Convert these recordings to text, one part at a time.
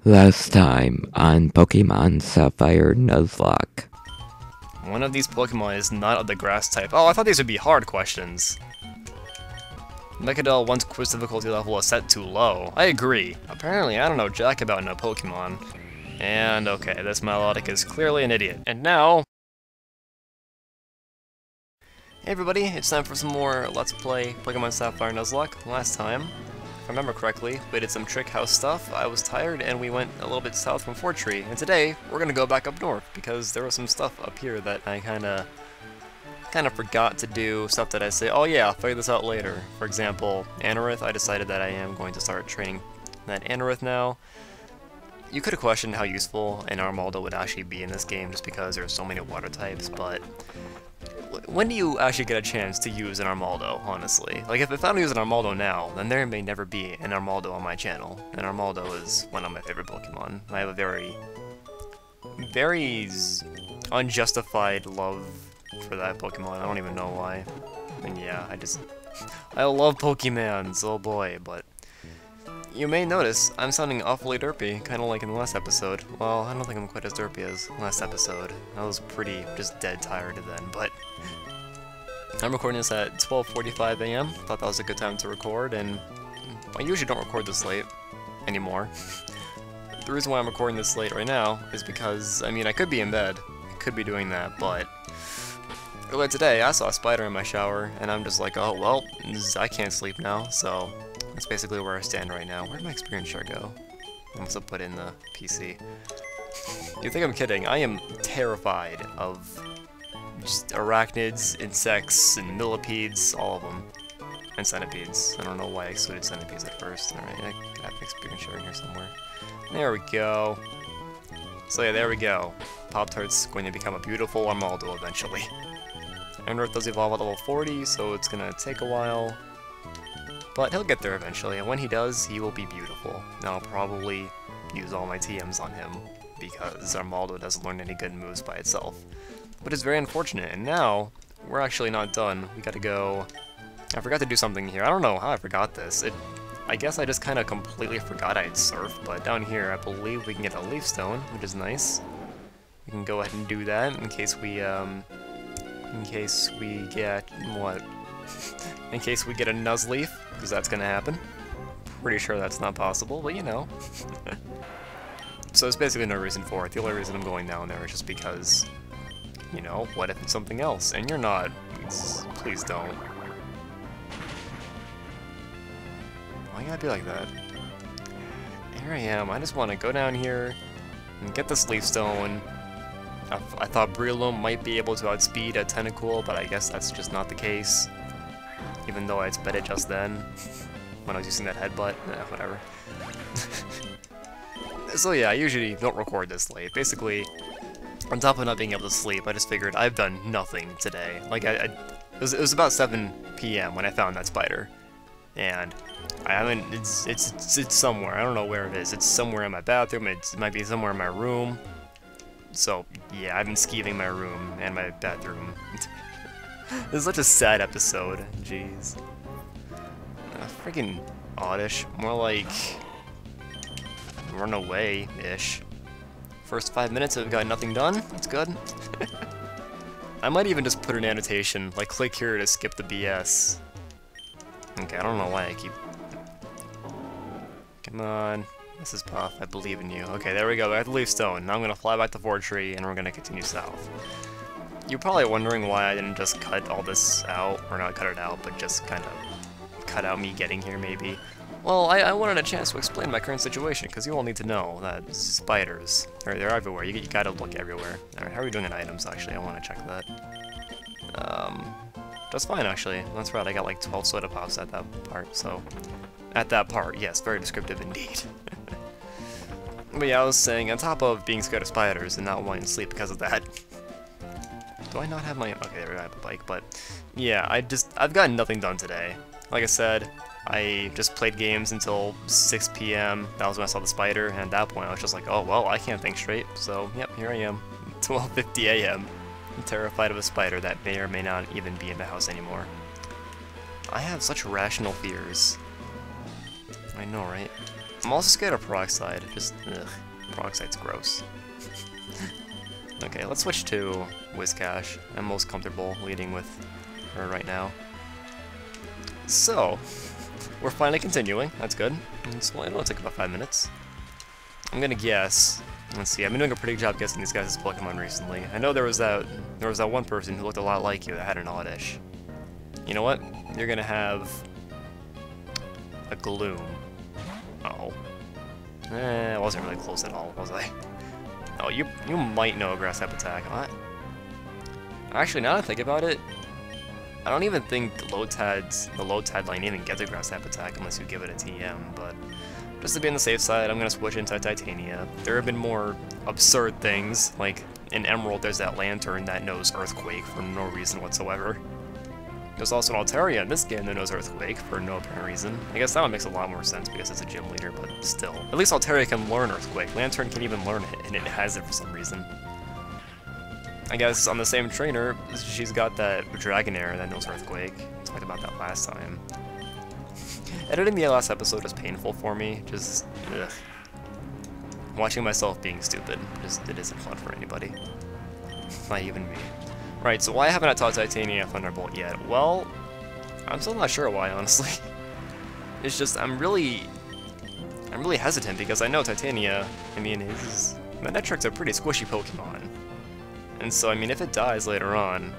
Last time on Pokemon Sapphire Nuzlocke. One of these Pokemon is not of the grass type. Oh, I thought these would be hard questions. Mechadel 1's quiz difficulty level is set too low. I agree. Apparently, I don't know jack about no Pokemon. And okay, this Melodic is clearly an idiot. And now... Hey everybody, it's time for some more Let's Play Pokemon Sapphire Nuzlocke. Last time, if I remember correctly, we did some trick house stuff, I was tired, and we went a little bit south from Fort Tree. And today, we're gonna go back up north, because there was some stuff up here that I kinda forgot to do, stuff that I say, oh yeah, I'll figure this out later. For example, Anorith, I decided that I am going to start training that Anorith now. You could have questioned how useful an Armaldo would actually be in this game, just because there are so many water types, but... when do you actually get a chance to use an Armaldo, honestly? Like, if I don't use an Armaldo now, then there may never be an Armaldo on my channel. And Armaldo is one of my favorite Pokemon. I have a very unjustified love for that Pokemon. I don't even know why. And yeah, I love Pokemons, oh boy, but... you may notice I'm sounding awfully derpy, kind of like in the last episode. Well, I don't think I'm quite as derpy as last episode. I was pretty just dead tired then, but... I'm recording this at 12:45 AM. Thought that was a good time to record, and I usually don't record this late anymore. The reason why I'm recording this late right now is because, I mean, I could be in bed, I could be doing that, but earlier today I saw a spider in my shower, and I'm just like, oh well, I can't sleep now, so that's basically where I stand right now. Where'd my experience share go? I must have put in the PC. You think I'm kidding? I am terrified of just arachnids, insects, and millipedes, all of them. And centipedes. I don't know why I excluded centipedes at first. Alright, I could have experience sharing here somewhere. There we go. So yeah, there we go. Pop-Tart's going to become a beautiful Armaldo eventually. Anorith does evolve at level 40, so it's gonna take a while. But he'll get there eventually, and when he does, he will be beautiful. And I'll probably use all my TMs on him, because Armaldo doesn't learn any good moves by itself. But it's very unfortunate, and now, we're actually not done. We gotta go... I forgot to do something here. I don't know how I forgot this. I guess I just kinda completely forgot I'd surf, but down here I believe we can get a Leaf Stone, which is nice. We can go ahead and do that in case we get... what? In case we get a Nuzleaf, because that's gonna happen. Pretty sure that's not possible, but you know. So there's basically no reason for it. The only reason I'm going down there is just because, you know, what if it's something else? And you're not. Please don't. Why you gotta be like that? Here I am. I just want to go down here and get this Leaf Stone. I thought Breloom might be able to outspeed a Tentacool, but I guess that's just not the case. Even though I sped it just then, when I was using that headbutt. Whatever. So yeah, I usually don't record this late. Basically, on top of not being able to sleep, I just figured I've done nothing today. Like, it was about 7 PM when I found that spider. And I haven't, it's somewhere, I don't know where it is. It's somewhere in my bathroom, it might be somewhere in my room. So, yeah, I've been skeeving my room and my bathroom. This is such a sad episode, jeez. Freaking oddish, more like run away-ish. First 5 minutes I've got nothing done, that's good. I might even just put an annotation, like click here to skip the BS. Okay, I don't know why I keep... Come on, this is Puff, I believe in you. Okay, there we go, I have the Leaf Stone. Now I'm gonna fly back to Fort Tree and we're gonna continue south. You're probably wondering why I didn't just cut all this out, or not cut it out, but just kind of cut out me getting here, maybe. Well, I wanted a chance to explain my current situation, because you all need to know that spiders, they're everywhere. You gotta look everywhere. Alright, how are we doing in items, actually? I want to check that. That's fine, actually. That's right, I got like 12 soda pops at that part, so... At that part, yes, very descriptive indeed. But yeah, I was saying, on top of being scared of spiders and not wanting to sleep because of that... Do I not have my... Okay, there we go, I have a bike, but... Yeah, I've gotten nothing done today. Like I said, I just played games until 6 PM. That was when I saw the spider, and at that point I was just like, oh, well, I can't think straight. So, yep, here I am. 12:50 AM. I'm terrified of a spider that may or may not even be in the house anymore. I have such rational fears. I know, right? I'm also scared of Peroxide. Just, ugh, Peroxide's gross. Okay, let's switch to Whiscash. I'm most comfortable leading with her right now. So, we're finally continuing. That's good. It'll take about 5 minutes. I'm gonna guess. Let's see. I've been doing a pretty good job guessing these guys' Pokemon recently. I know there was that one person who looked a lot like you that had an Oddish. You know what? You're gonna have a Gloom. Uh-oh. I wasn't really close at all, was I? Oh, you might know a Grass type attack. What? Actually, now that I think about it, I don't even think the Lotad line even gets a Grass type attack unless you give it a TM, but just to be on the safe side, I'm gonna switch into Titania. There have been more absurd things, like in Emerald there's that Lantern that knows Earthquake for no reason whatsoever. There's also an Altaria in this game that knows Earthquake for no apparent reason. I guess that one makes a lot more sense because it's a gym leader, but still. At least Altaria can learn Earthquake. Lantern can't even learn it, and it has it for some reason. I guess on the same trainer, she's got that Dragonair that knows Earthquake. We talked about that last time. Editing the last episode was painful for me. Just, ugh. Watching myself being stupid. It isn't fun for anybody. Not even me. Right, so why haven't I taught Titania Thunderbolt yet? Well, I'm still not sure why, honestly. It's just, I'm really hesitant because I know Titania, I mean, Manectric's a pretty squishy Pokemon. And so, I mean, if it dies later on,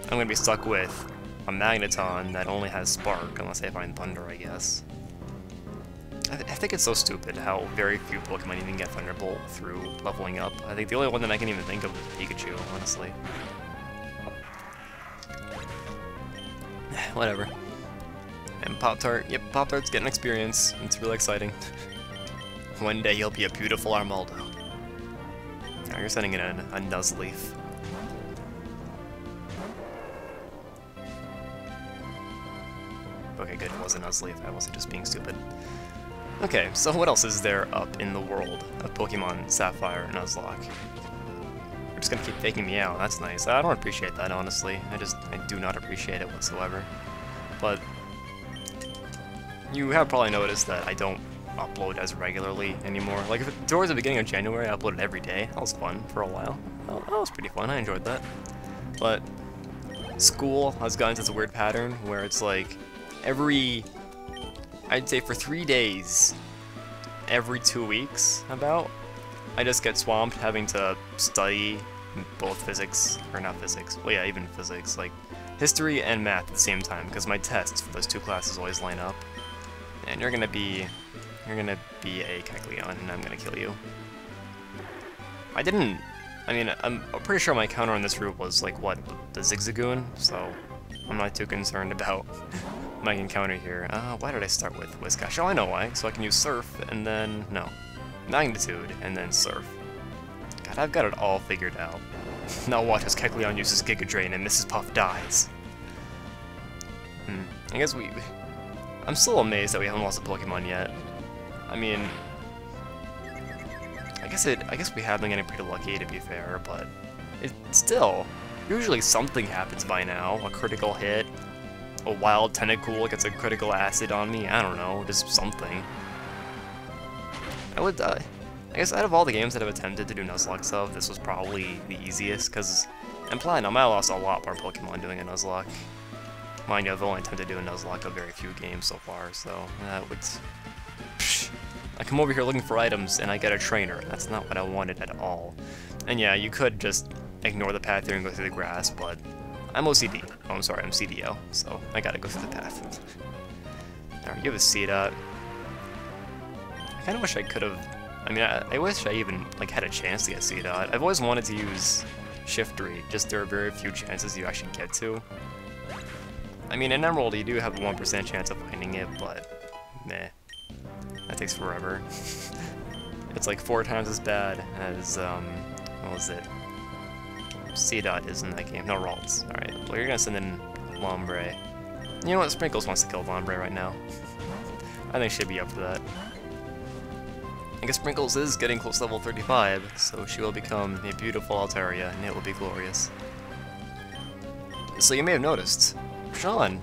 I'm gonna be stuck with a Magneton that only has Spark, unless I find Thunder, I guess. I think it's so stupid how very few Pokemon even get Thunderbolt through leveling up. I think the only one that I can even think of is Pikachu, honestly. Whatever. And Pop-Tart, yep, Pop-Tart's getting experience. It's really exciting. One day you'll be a beautiful Armaldo. Now you're sending in a Nuzleaf. Okay, good, it wasn't Nuzleaf, I wasn't just being stupid. Okay, so what else is there up in the world of Pokemon Sapphire Nuzlocke? You're just gonna keep faking me out, that's nice. I don't appreciate that, honestly. I do not appreciate it whatsoever. But you have probably noticed that I don't upload as regularly anymore. Like, towards the beginning of January, I uploaded every day. That was fun for a while. That was pretty fun, I enjoyed that. But school has gotten into this weird pattern where it's like, I'd say for 3 days, every 2 weeks, about, I just get swamped having to study both physics, or not physics, well yeah, even physics, like history and math at the same time, because my tests for those two classes always line up. And you're gonna be a Kecleon, and I'm gonna kill you. I'm pretty sure my counter on this route was like, what, the Zigzagoon, so I'm not too concerned about my encounter here. Why did I start with Whiscash? Oh, I know why, so I can use Surf, and then, no, Magnitude, and then Surf. God, I've got it all figured out. Now watch as Kecleon uses Giga Drain and Mrs. Puff dies. I guess I'm still amazed that we haven't lost a Pokemon yet. I mean, I guess we have been getting pretty lucky, to be fair, but still, usually something happens by now. A critical hit, a wild Tentacool gets a critical acid on me, I don't know, just something. I guess out of all the games that I've attempted to do Nuzlocke stuff, this was probably the easiest, because in Platinum I lost a lot more Pokemon doing a Nuzlocke. Mind you, I've only attempted to do a Nuzlocke of very few games so far, so that would... I come over here looking for items and I get a trainer. That's not what I wanted at all. And yeah, you could just ignore the path here and go through the grass, but I'm OCD. Oh, I'm sorry, I'm CDO, so I gotta go through the path. Alright, you have a C-Dot. I kinda wish I could've... I mean, I wish I even, like, had a chance to get C-Dot. I've always wanted to use Shiftry, just there are very few chances you actually get to. I mean, in Emerald you do have a 1% chance of finding it, but meh. That takes forever. It's like 4 times as bad as, what was it? C-Dot is in that game. No, Ralts. Alright, well you're gonna send in Lombre. You know what, Sprinkles wants to kill Lombre right now. I think she'd be up for that. I guess Sprinkles is getting close to level 35, so she will become a beautiful Altaria, and it will be glorious. So you may have noticed, Sean,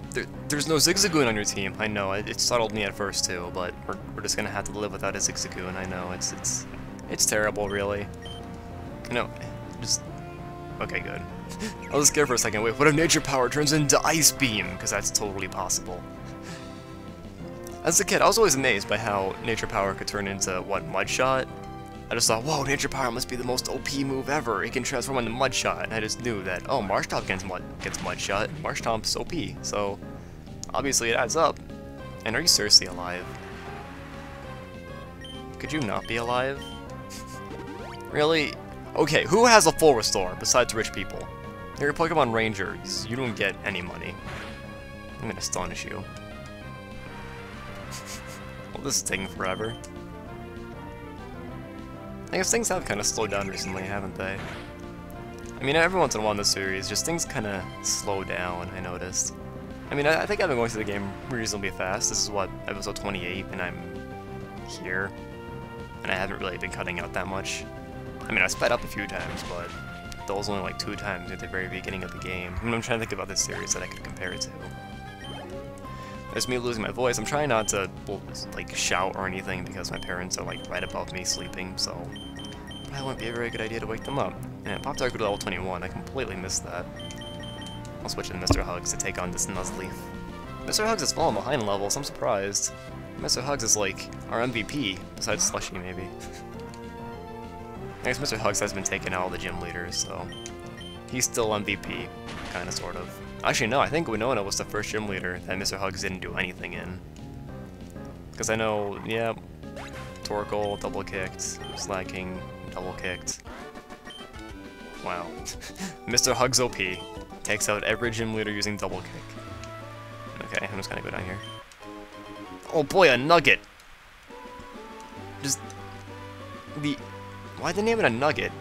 there's no Zigzagoon on your team. I know, it startled me at first too, but we're just gonna have to live without a Zigzagoon. I know, it's terrible, really. You know, just... Okay, good. I was scared for a second. Wait, what if Nature Power turns into Ice Beam? Because that's totally possible. As a kid, I was always amazed by how Nature Power could turn into, what, Mud Shot? I just thought, whoa, Nature Power must be the most OP move ever. It can transform into Mud Shot, and I just knew that, oh, Marshtomp gets Mud Shot, Marshtomp's OP, so obviously it adds up. And are you seriously alive? Could you not be alive? Really? Okay, who has a full restore besides rich people? You're a Pokemon Ranger, you don't get any money. I'm gonna astonish you. Well, this is taking forever. I guess things have kind of slowed down recently, haven't they? I mean, every once in a while in this series, just things kind of slow down, I noticed. I mean, I think I've been going through the game reasonably fast. This is, what, episode 28, and I'm here. And I haven't really been cutting out that much. I mean, I sped up a few times, but those only like 2 times at the very beginning of the game. I mean, I'm trying to think about this series that I could compare it to. There's me losing my voice. I'm trying not to, well, like, shout or anything because my parents are, like, right above me sleeping, so probably wouldn't be a very good idea to wake them up. And it popped out to level 21. I completely missed that. I'll switch to Mr. Hugs to take on this Nuzleaf. Mr. Hugs has fallen behind levels. I'm surprised. Mr. Hugs is, like, our MVP, besides Slushy, maybe. I guess Mr. Hugs has been taking out all the gym leaders, so he's still MVP, kinda, sort of. Actually, no, I think Winona was the first gym leader that Mr. Hugs didn't do anything in. Because I know, yeah, Torkoal, double-kicked, Slacking, double-kicked. Wow. Mr. Hugs OP takes out every gym leader using double-kick. Okay, I'm just gonna go down here. Oh boy, a nugget! Just... Why'd they name it a nugget?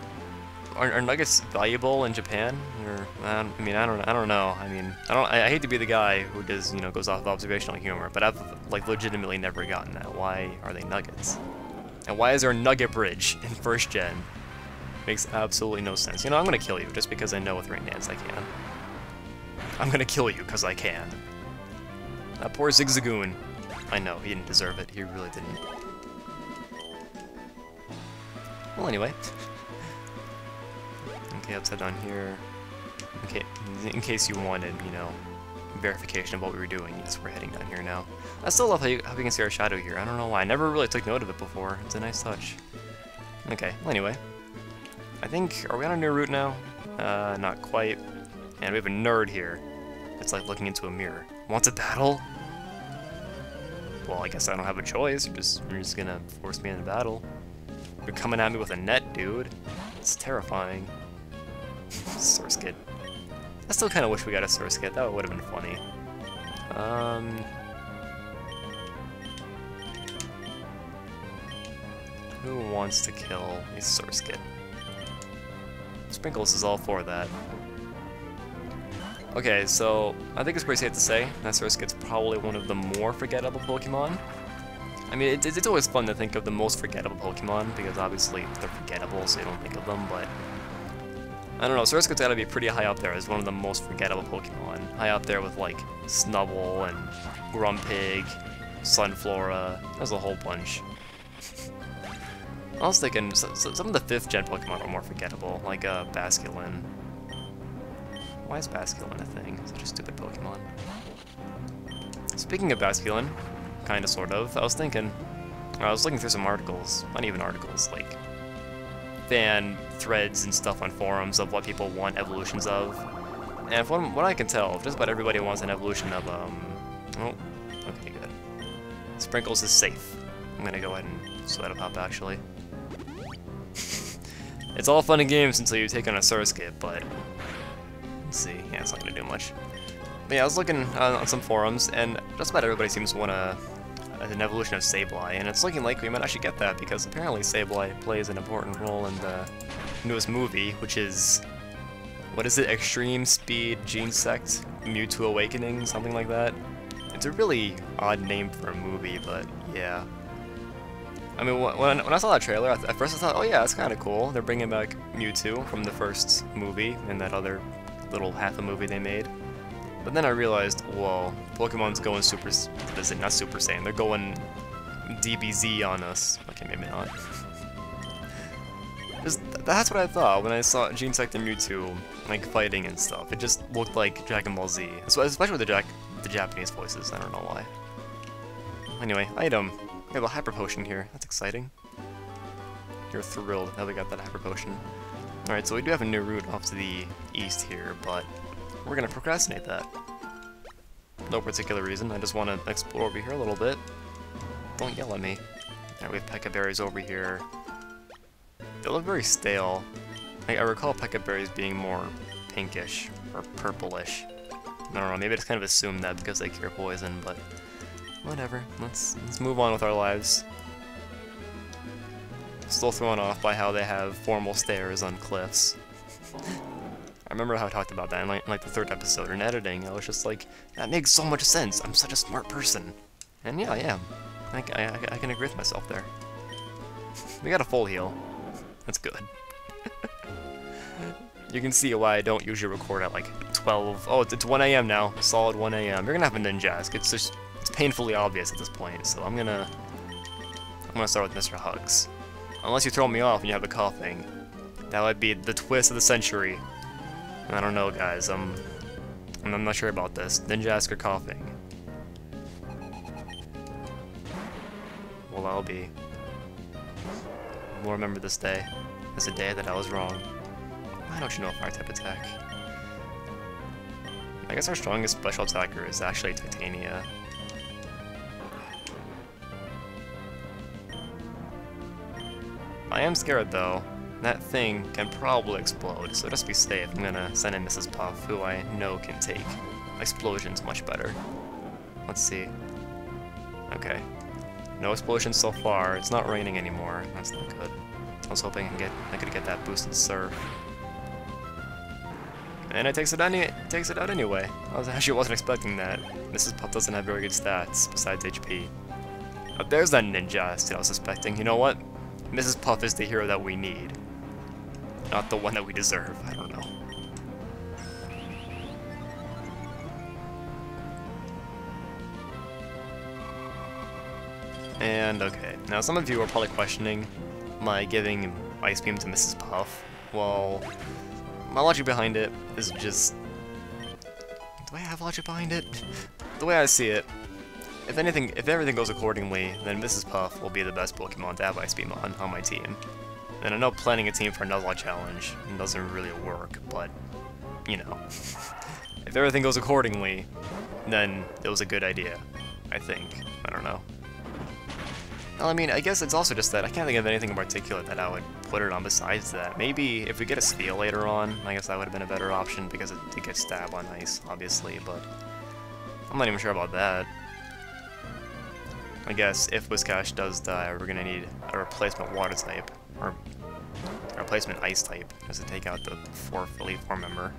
Are nuggets valuable in Japan? Or I mean, I don't know. I mean, I hate to be the guy who does, you know, goes off of observational humor, but I've like legitimately never gotten that. Why are they nuggets? And why is there a nugget bridge in first gen? Makes absolutely no sense. You know, I'm gonna kill you just because I know with rain dance I can. I'm gonna kill you because I can. That poor Zigzagoon. I know he didn't deserve it. He really didn't. Well, anyway. Okay, upside down here. Okay, in case you wanted, you know, verification of what we were doing, yes, we're heading down here now. I still love how you can see our shadow here. I don't know why. I never really took note of it before. It's a nice touch. Okay, well, anyway. I think, are we on a new route now? Not quite. And we have a nerd here. It's like looking into a mirror. Wants a battle? Well, I guess I don't have a choice. You're just gonna force me into battle. You're coming at me with a net, dude. It's terrifying. Source Kit. I still kind of wish we got a Source Kit. That would have been funny. Who wants to kill a Source Kit? Sprinkles is all for that. Okay, so I think it's pretty safe to say that Source Kit's probably one of the more forgettable Pokemon. I mean, it's always fun to think of the most forgettable Pokemon, because obviously they're forgettable, so you don't think of them, but... I don't know, Surskit's gotta be pretty high up there as one of the most forgettable Pokemon. High up there with, like, Snubbull and Grumpig, Sunflora, there's a whole bunch. I was thinking, some of the 5th gen Pokemon are more forgettable, like, Basculin. Why is Basculin a thing? Such a stupid Pokemon. Speaking of Basculin, kinda, sort of, I was looking through some articles, not even articles, like, fan threads and stuff on forums of what people want evolutions of. And from what I can tell, just about everybody wants an evolution of, oh, okay, good. Sprinkles is safe. I'm gonna go ahead and sweat up, actually. It's all fun and games until you take on a Surskit, but... Let's see, yeah, it's not gonna do much. But yeah, I was looking on some forums, and just about everybody seems to want an evolution of Sableye, and it's looking like we might actually get that, because apparently Sableye plays an important role in the newest movie, which is... What is it? Extreme Speed Gene Sect Mewtwo Awakening? Something like that? It's a really odd name for a movie, but yeah. I mean, when I saw that trailer, at first I thought, oh yeah, that's kind of cool. They're bringing back Mewtwo from the first movie and that other little half a movie they made. But then I realized, whoa, Pokemon's going Super... Is it not Super Saiyan? They're going DBZ on us. Okay, maybe not. That's what I thought when I saw Genesect and Mewtwo, like, fighting and stuff. It just looked like Dragon Ball Z. Especially with the Japanese voices, I don't know why. Anyway, item. We have a Hyper Potion here. That's exciting. You're thrilled that we got that Hyper Potion. Alright, so we do have a new route off to the east here, but we're gonna procrastinate that. No particular reason, I just want to explore over here a little bit. Don't yell at me. Alright, we have Pekka Berries over here. They look very stale. I recall Pekka Berries being more pinkish, or purplish. I don't know, maybe I just kind of assumed that because they cure poison, but whatever. Let's move on with our lives. Still thrown off by how they have formal stairs on cliffs. I remember how I talked about that in like the 3rd episode in editing. I was just like, that makes so much sense. I'm such a smart person. And yeah, I am. I can agree with myself there. We got a full heal. That's good. You can see why I don't usually record at like 12. Oh, it's 1 AM now. Solid 1 AM. You're gonna have a Ninjask. It's painfully obvious at this point. So I'm gonna start with Mr. Hugs. Unless you throw me off and you have a coughing. That would be the twist of the century. I don't know, guys. I'm not sure about this. Ninjask or coughing. Well, I'll be. We'll remember this day as a day that I was wrong. Why don't you know Fire-type attack? I guess our strongest special attacker is actually Titania. I am scared though. That thing can probably explode, so just be safe. I'm gonna send in Mrs. Puff, who I know can take explosions much better. Let's see. Okay. No explosions so far. It's not raining anymore. That's not good. I was hoping I could get that boosted surf. And it takes it out anyway. I actually wasn't expecting that. Mrs. Puff doesn't have very good stats besides HP. Oh, there's that Ninja I was suspecting. You know what? Mrs. Puff is the hero that we need. Not the one that we deserve. I don't know. And okay, now some of you are probably questioning my giving Ice Beam to Mrs. Puff. Well, my logic behind it is just... Do I have logic behind it? The way I see it, if everything goes accordingly, then Mrs. Puff will be the best Pokemon to have Ice Beam on my team. And I know planning a team for a Nuzlocke challenge doesn't really work, but, you know. If everything goes accordingly, then it was a good idea, I think. I don't know. Well, I mean, I guess it's also just that I can't think of anything in particular that I would put it on besides that. Maybe if we get a Steel later on, I guess that would have been a better option because it did get Stab on Ice, obviously, but I'm not even sure about that. I guess if Whiscash does die, we're gonna need a replacement Water type, or a replacement Ice type, just to take out the 4th Elite Four member.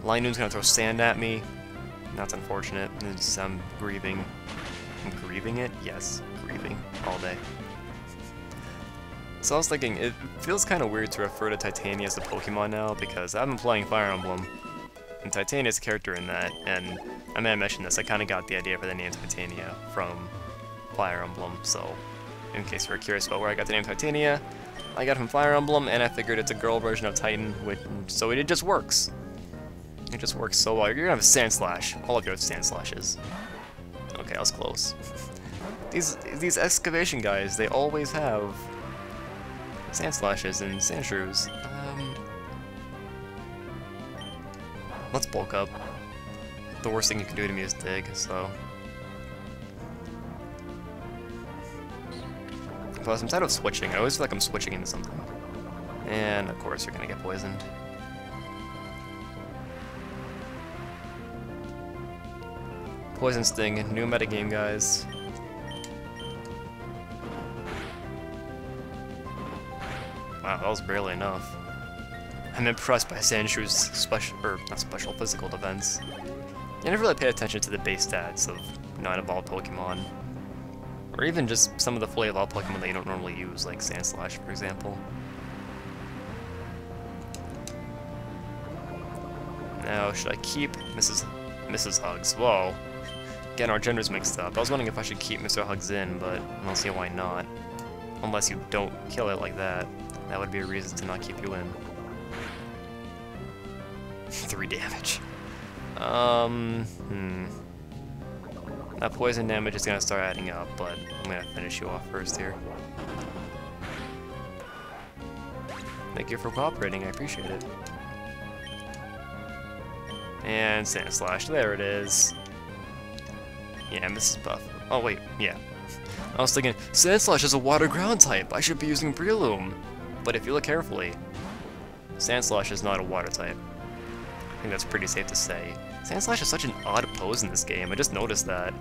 Linoon's gonna throw Sand at me. That's unfortunate. I'm grieving. I'm grieving it? Yes, grieving all day. So I was thinking, it feels kind of weird to refer to Titania as a Pokemon now, because I've been playing Fire Emblem, and Titania's a character in that, and I may have mentioned this, I kind of got the idea for the name Titania from Fire Emblem, so in case you were curious about where I got the name Titania, I got it from Fire Emblem, and I figured it's a girl version of Titan, so it just works. It just works so well. You're gonna have a Sand Slash. All of you have Sand Slashes. Okay, I was close. These excavation guys, they always have Sand Slashes and Sand Shrews. Let's bulk up. The worst thing you can do to me is dig, so... Plus, I'm tired of switching. I always feel like I'm switching into something. And, of course, you're gonna get poisoned. Poison Sting, new metagame, guys. Wow, that was barely enough. I'm impressed by Sandshrew's special physical defense. I never really paid attention to the base stats of non-evolved Pokemon. Or even just some of the fully evolved Pokemon that you don't normally use, like Sandslash, for example. Now, should I keep Mrs. Hugs? Whoa. Getting our genders mixed up. I was wondering if I should keep Mr. Hugs in, but I don't see why not. Unless you don't kill it like that. That would be a reason to not keep you in. 3 damage. That poison damage is gonna start adding up, but I'm gonna finish you off first here. Thank you for cooperating, I appreciate it. And Sand Slash, there it is. Yeah, Mrs. Buff. Oh wait, yeah. I was thinking, Sand Slash is a water ground type, I should be using Breloom. But if you look carefully, Sand Slash is not a water type. I think that's pretty safe to say. Sand Slash is such an odd pose in this game, I just noticed that.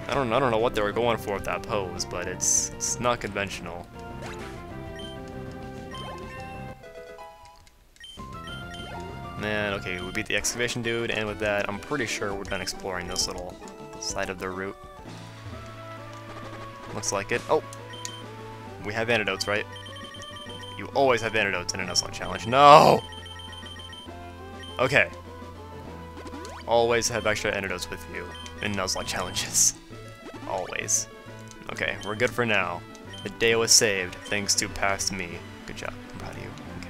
I don't know what they were going for with that pose, but it's not conventional. Man, okay, we beat the excavation dude, and with that, I'm pretty sure we're done exploring this little side of the route. Looks like it. Oh! We have antidotes, right? You always have antidotes in a Nuzlocke challenge. No! Okay. Always have extra antidotes with you in Nuzlocke challenges. Always. Okay, we're good for now. The day was saved, thanks to past me. Good job. I'm proud of you. Okay.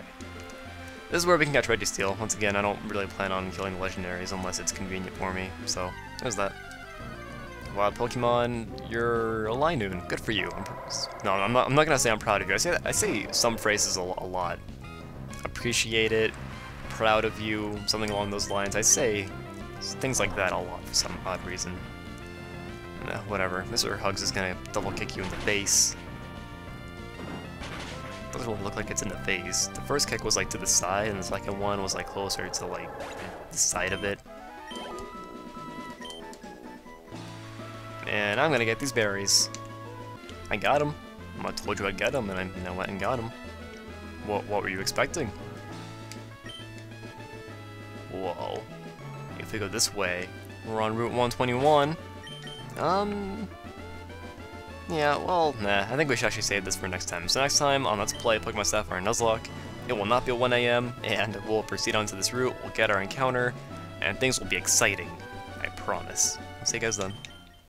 This is where we can catch Registeel. Once again, I don't really plan on killing the legendaries unless it's convenient for me, so there's that. Wild Pokemon, you're a Linoon. Good for you. I'm not gonna say I'm proud of you. I say some phrases a lot. Appreciate it, proud of you, something along those lines. I say things like that a lot for some odd reason. Nah, whatever. Mr. Hugs is gonna double kick you in the face. Doesn't really look like it's in the face. The first kick was like to the side, and the second one was like closer to like the side of it. And I'm gonna get these berries. I got them. I told you I'd get them, and I went and got them. What were you expecting? Whoa. If we go this way, we're on Route 121. Yeah, well, nah, I think we should actually save this for next time. So next time on Let's Play Pokemon Sapphire Nuzlocke, it will not be at 1 AM, and we'll proceed onto this route, we'll get our encounter, and things will be exciting. I promise. I'll see you guys then.